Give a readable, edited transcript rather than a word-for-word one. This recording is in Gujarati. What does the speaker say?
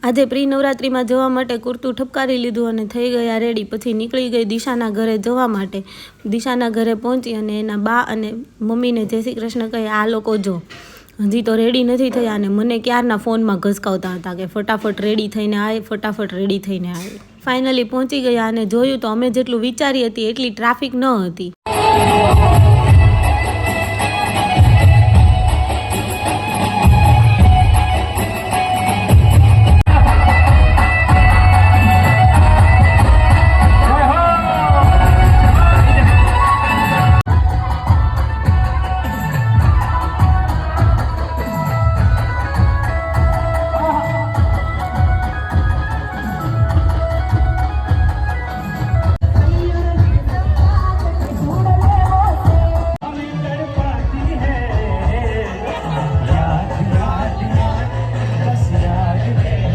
આજે પ્રી નવરાત્રિમાં જવા માટે કુર્તું ઠપકારી લીધું અને થઈ ગયા રેડી. પછી નીકળી ગઈ દિશાના ઘરે જવા માટે. દિશાના ઘરે પહોંચી અને એના બા અને મમ્મીને જય શ્રી કૃષ્ણ કહી આ લોકો જો હજી તો રેડી નથી થયા અને મને ક્યારના ફોનમાં ઘસકાવતા હતા કે ફટાફટ રેડી થઈને આવે, ફટાફટ રેડી થઈને આવે. ફાઇનલી પહોંચી ગયા અને જોયું તો અમે જેટલું વિચારી હતી એટલી ટ્રાફિક ન હતી.